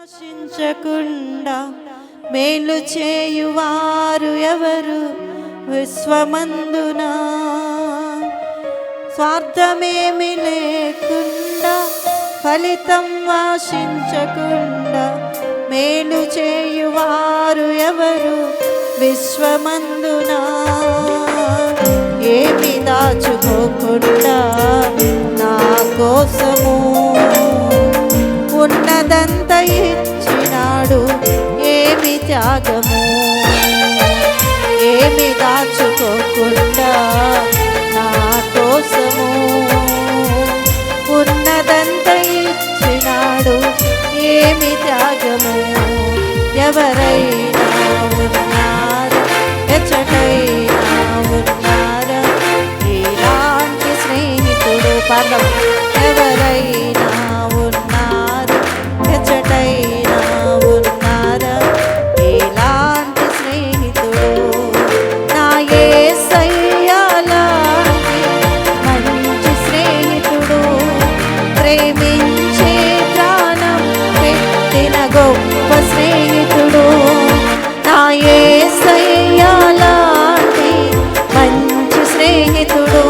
ఆశించకుండా మేలు చేయువారు ఎవరు విశ్వమందున? స్వార్థమేమి లేకుండా ఫలితం ఆశించకుండా మేలు చేయువారు ఎవరు విశ్వమందున? ఏమి దాచుకోకుండా నా కోసము ఉన్నదంత ఇచ్చినాడు, ఏమి త్యాగము. ఏమి దాచుకోకుండా నా కోసము ఉన్నదంత ఇచ్చినాడు, ఏమి త్యాగము. ఎవరైనా ఉన్నారా, ఎచ్చటైనా ఉన్నారా ఇలాంటి స్నేహితుడు? పాదం. ఎవరైనా ఉన్నారా, ఎచ్చటైనా ఉన్నారా ఇలాంటి స్నేహితుడు? నా యేసయ్య లాంటి మంచి స్నేహితుడు, ప్రేమించే ప్రాణం పెట్టిన గొప్ప స్నేహితుడు. నా యేసయ్య లాంటి మంచి స్నేహితుడు,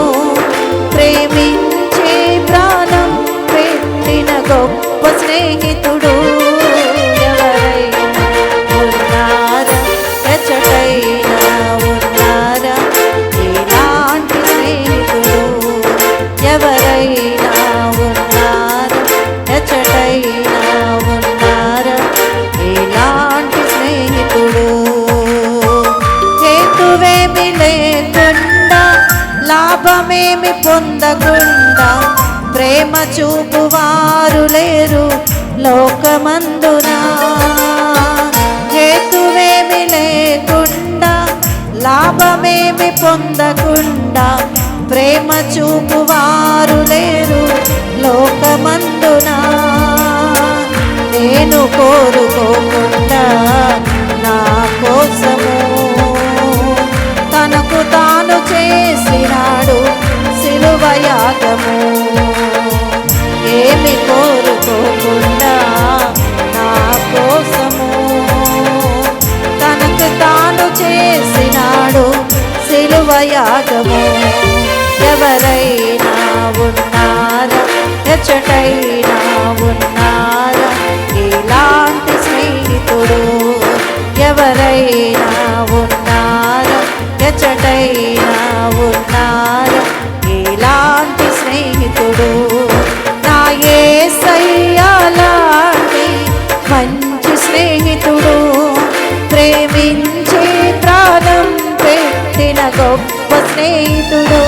ప్రేమించే ప్రాణం పెట్టిన గొప్ప స్నేహితుడు. ఎవరైనా ఉన్నారా, ఎచ్చటైనా ఉన్నారా ఇలాంటి స్నేహితుడు? ఎవరైనా ఉన్నారా, ఎచ్చటైనా ఉన్నారా ఇలాంటి స్నేహితుడు? హేతువేమి లేకుండా లాభమేమి పొందకుండా ప్రేమ చూపువారు లేరు లోకమందున. హేతువేమి లేకుండా లాభమేమి పొందకుండా ప్రేమ చూపువారు లేరు లోకమందున. నేను కోరుకోకుండా నా కోసము తనకు తాను చేసినాడు సిలువ యాగము. ఏమి కోరుకోకుండా నా కోసము తనకు తాను చేసినాడు సిలువ యాగము. ఎవరైనా ఉన్నారా, ఎచ్చటైనా ఉన్నారా ఇలాంటి స్నేహితుడు? ఎవరైనా ఉన్నారా, ఎచ్చటైనా ఉన్నారా ఇలాంటి స్నేహితుడు? నా యేసయ్య లాంటి మంచి స్నేహితుడు, ప్రేమించే ప్రాణం పెట్టిన గొప్ప స్నేహితుడు.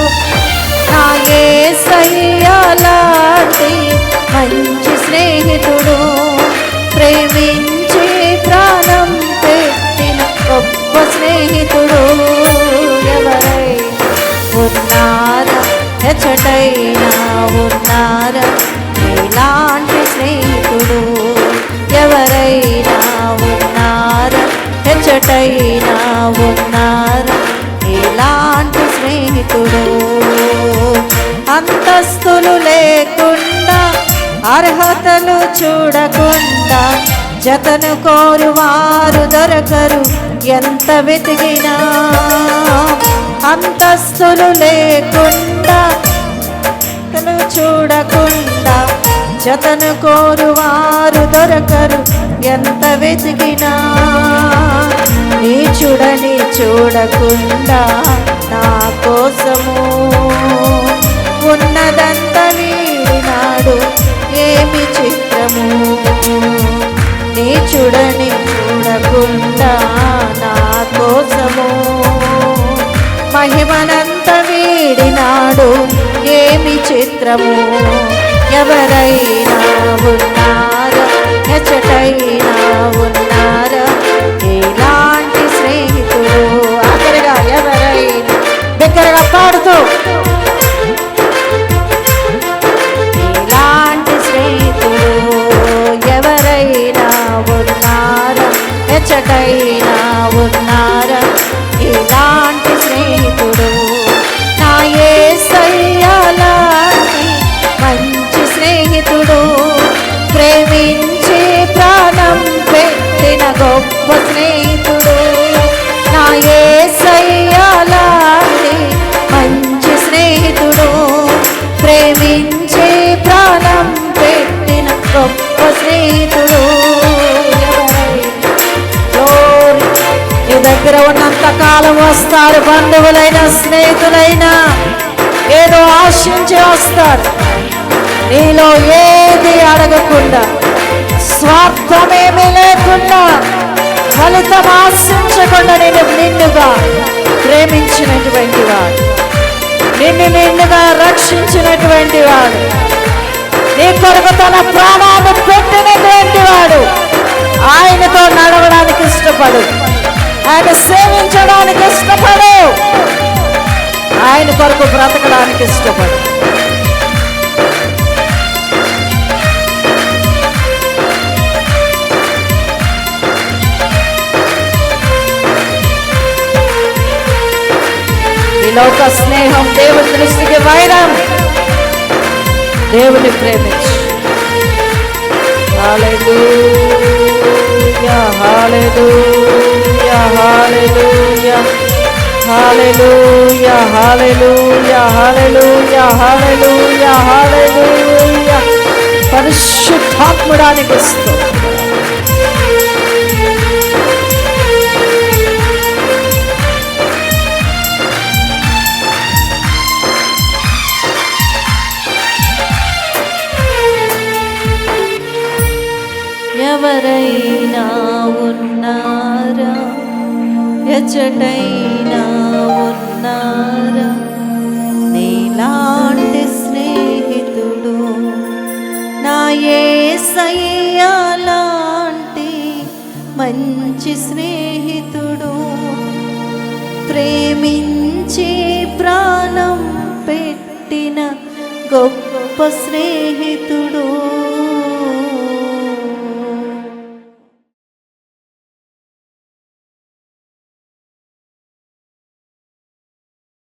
నా యేసయ్య లాంటి మంచి స్నేహితుడు, ప్రేమించే ప్రాణం పెట్టిన గొప్ప స్నేహితుడు. ఎవరైనా ఉన్నారా, ఎచ్చటైనా ఉన్నారా ఇలాంటి స్నేహితుడు? ఎవరైనా ఉన్నారా, ఎచ్చటైనా ఉన్నారా ఇలాంటి స్నేహితుడు? అంతస్తులు లేకుండా అర్హతలు చూడకుండా జతను కోరువారు దొరకరు ఎంత వెతికినా. అంతస్తులు లేకుండా చూడకుండా జతను కోరువారు దొరకరు ఎంత వెతికినా. నీచుడని చూడకుండా నా కోసము ఉన్నదంత వీడినాడు, ఏమి చిత్రము. నీచుడని చూడకుండా నా కోసము మహిమనంత వీడినాడు, ఏమి చిత్రము. ఎవరైనా ఉన్నారా, ఎచ్చటైనా ఉన్నారా ఇలాంటి స్నేహితుడు? ఆఖరిగా ఎవరైనా దగ్గరగా పాడుతూ ఇలాంటి స్నేహితుడు? ఎవరైనా ఉన్నారా, ఎచ్చటైనా ఉన్నారా ఇలాంటి స్నేహితుడు? నా యేసయ్య లాంటి మంచి స్నేహితుడు, ప్రేమించే ప్రాణం గొప్ప స్నేహితుడు. నా యేసయ్య లాంటి మంచి స్నేహితుడు, ప్రేమించే ప్రాణం పెట్టిన గొప్ప స్నేహితుడు. నీ దగ్గర ఉన్నంత కాలం వస్తారు, బంధువులైనా స్నేహితులైనా ఏదో ఆశించి వస్తారు. నీలో ఏది అడగకుండా, స్వార్థమేమీ లేకుండా, ఫలితం ఆశించకుండా నిన్నుగా ప్రేమించినటువంటి వాడు, నిన్నుగా రక్షించినటువంటి వాడు, నీ కొరకు తన ప్రాణాన్ని పెట్టినటువంటి వాడు. ఆయనతో నడవడానికి ఇష్టపడు, ఆయన సేవించడానికి ఇష్టపడు, ఆయన కొరకు బ్రతకడానికి ఇష్టపడు. ఈ లోక స్నేహం దేవుని దృష్టికి వైరం. దేవుని ప్రేమించు. హల్లెలూయా, హల్లెలూయా, హల్లెలూయా, హల్లెలూయా, హల్లెలూయా, హల్లెలూయా, హల్లెలూయా, హల్లెలూయా. పరిశుద్ధాత్ముడానికి స్తోత్రం. ఎవరైనా ఉన్నారా, ఎచ్చటైనా ఉన్నారా, నీలాంటి స్నేహితుడు, నా యేసయ్య లాంటి మంచి స్నేహితుడు, ప్రేమించి ప్రాణం పెట్టిన గొప్ప స్నేహితుడు.